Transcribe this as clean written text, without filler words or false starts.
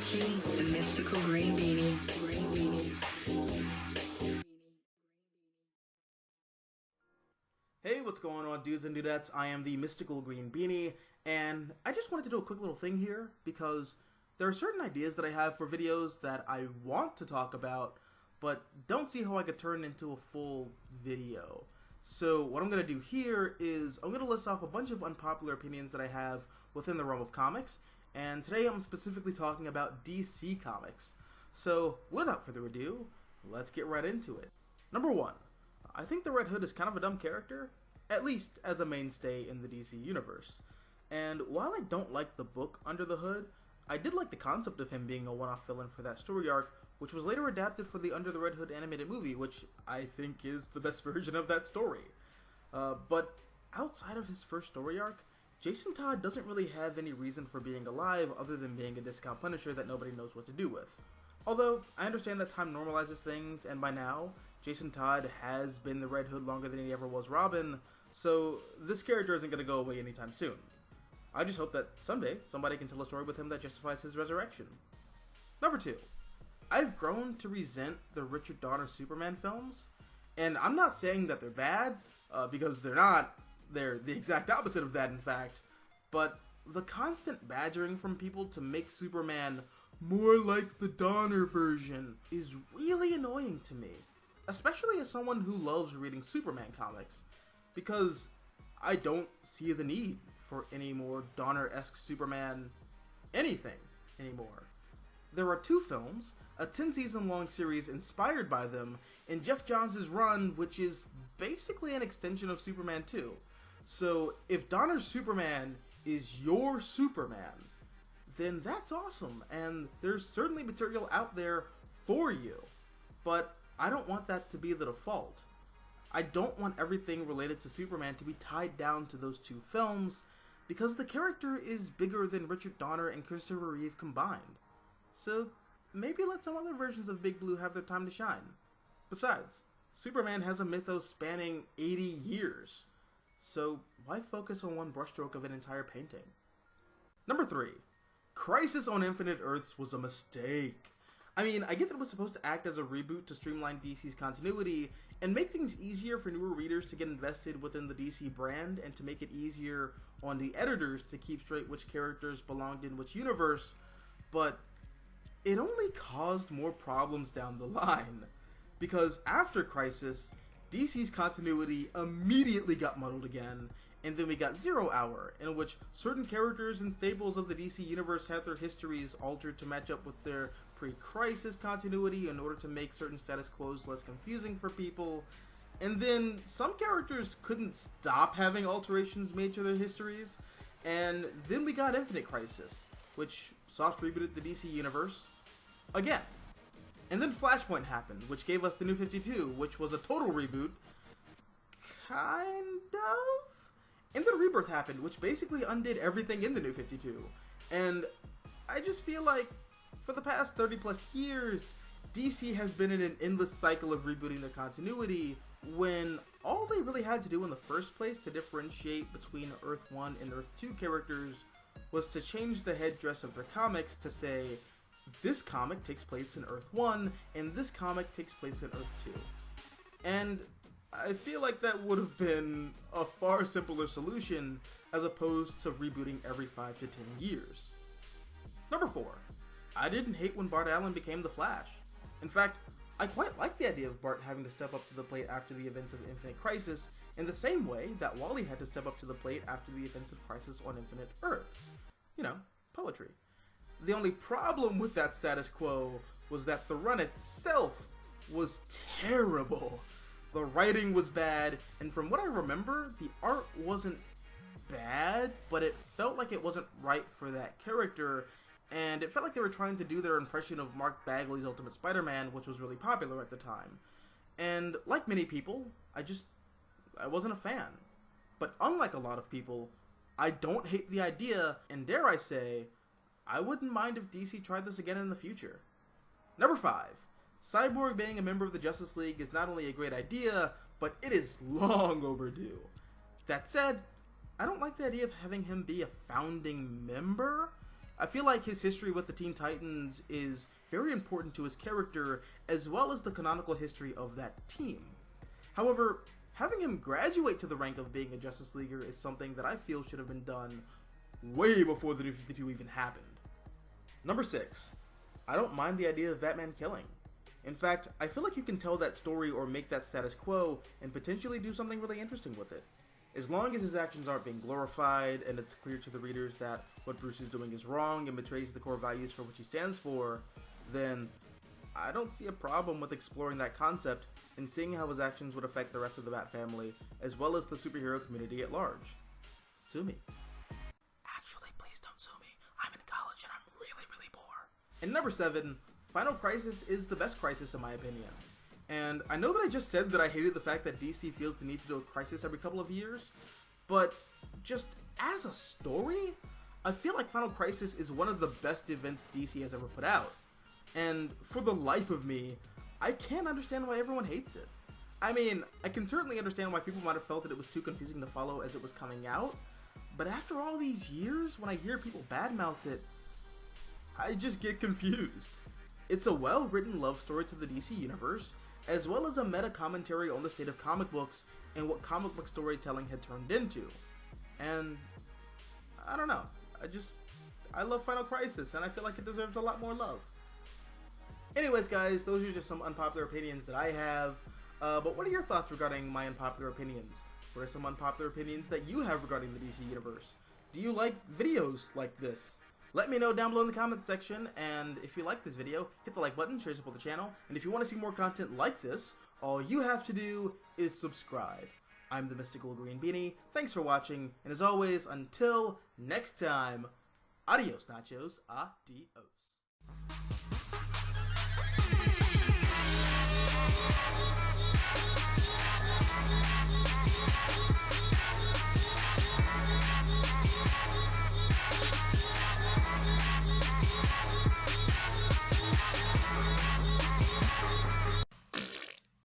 watching the Mystical Green Beanie. Hey, what's going on, dudes and dudettes? I am the Mystical Green Beanie, and I just wanted to do a quick little thing here because there are certain ideas that I have for videos that I want to talk about, but don't see how I could turn into a full video. So what I'm going to do here is I'm going to list off a bunch of unpopular opinions that I have within the realm of comics, and today I'm specifically talking about DC Comics. So without further ado, let's get right into it. Number 1. I think the Red Hood is kind of a dumb character, at least as a mainstay in the DC universe. And while I don't like the book Under the Hood, I did like the concept of him being a one-off villain for that story arc, which was later adapted for the Under the Red Hood animated movie, which I think is the best version of that story. But outside of his first story arc, Jason Todd doesn't really have any reason for being alive other than being a discount Punisher that nobody knows what to do with. Although, I understand that time normalizes things, and by now, Jason Todd has been the Red Hood longer than he ever was Robin, so this character isn't going to go away anytime soon. I just hope that someday somebody can tell a story with him that justifies his resurrection. Number 2. I've grown to resent the Richard Donner Superman films, and I'm not saying that they're bad, because they're not. They're the exact opposite of that, in fact. But the constant badgering from people to make Superman more like the Donner version is really annoying to me. Especially as someone who loves reading Superman comics, because I don't see the need for any more Donner-esque Superman anything anymore. There are 2 films, a 10-season-long series inspired by them, and Jeff Johns' run, which is basically an extension of Superman 2. So if Donner's Superman is your Superman, then that's awesome, and there's certainly material out there for you. But I don't want that to be the default. I don't want everything related to Superman to be tied down to those 2 films, because the character is bigger than Richard Donner and Christopher Reeve combined. So maybe let some other versions of Big Blue have their time to shine. Besides, Superman has a mythos spanning 80 years. So why focus on one brushstroke of an entire painting? Number 3. Crisis on Infinite Earths was a mistake. I mean, I get that it was supposed to act as a reboot to streamline DC's continuity and make things easier for newer readers to get invested within the DC brand and to make it easier on the editors to keep straight which characters belonged in which universe, but it only caused more problems down the line. Because after Crisis, DC's continuity immediately got muddled again, and then we got Zero Hour, in which certain characters and staples of the DC universe had their histories altered to match up with their pre-Crisis continuity in order to make certain status quos less confusing for people, and then some characters couldn't stop having alterations made to their histories, and then we got Infinite Crisis, which soft rebooted the DC universe again. And then Flashpoint happened, which gave us the New 52, which was a total reboot, kind of? And then Rebirth happened, which basically undid everything in the New 52. And I just feel like, for the past 30 plus years, DC has been in an endless cycle of rebooting their continuity, when all they really had to do in the first place to differentiate between Earth 1 and Earth 2 characters was to change the headdress of their comics to say, this comic takes place in Earth 1, and this comic takes place in Earth 2. And I feel like that would have been a far simpler solution as opposed to rebooting every 5 to 10 years. Number 4. I didn't hate when Bart Allen became the Flash. In fact, I quite like the idea of Bart having to step up to the plate after the events of Infinite Crisis in the same way that Wally had to step up to the plate after the events of Crisis on Infinite Earths. You know, poetry. The only problem with that status quo was that the run itself was terrible. The writing was bad, and from what I remember, the art wasn't bad, but it felt like it wasn't right for that character, and it felt like they were trying to do their impression of Mark Bagley's Ultimate Spider-Man, which was really popular at the time. And like many people, I wasn't a fan. But unlike a lot of people, I don't hate the idea, and dare I say, I wouldn't mind if DC tried this again in the future. Number 5. Cyborg being a member of the Justice League is not only a great idea, but it is long overdue. That said, I don't like the idea of having him be a founding member. I feel like his history with the Teen Titans is very important to his character, as well as the canonical history of that team. However, having him graduate to the rank of being a Justice Leaguer is something that I feel should have been done way before the New 52 even happened. Number 6. I don't mind the idea of Batman killing. In fact, I feel like you can tell that story or make that status quo and potentially do something really interesting with it. As long as his actions aren't being glorified and it's clear to the readers that what Bruce is doing is wrong and betrays the core values for which he stands for, then I don't see a problem with exploring that concept and seeing how his actions would affect the rest of the Bat family, as well as the superhero community at large. Sue me. Actually, please don't sue me. I'm in college and I'm really, really poor. And number 7, Final Crisis is the best crisis in my opinion. And I know that I just said that I hated the fact that DC feels the need to do a crisis every couple of years, but just as a story, I feel like Final Crisis is one of the best events DC has ever put out. And for the life of me, I can't understand why everyone hates it. I mean, I can certainly understand why people might have felt that it was too confusing to follow as it was coming out, but after all these years, when I hear people badmouth it, I just get confused. It's a well-written love story to the DC universe, as well as a meta-commentary on the state of comic books and what comic book storytelling had turned into. And I don't know, I love Final Crisis, and I feel like it deserves a lot more love. Anyways, guys, those are just some unpopular opinions that I have. But what are your thoughts regarding my unpopular opinions? What are some unpopular opinions that you have regarding the DC Universe? Do you like videos like this? Let me know down below in the comment section, and if you like this video, hit the like button, share, support the channel, and if you want to see more content like this, all you have to do is subscribe. I'm the Mystical Green Beanie, thanks for watching, and as always, until next time, adios nachos, adios.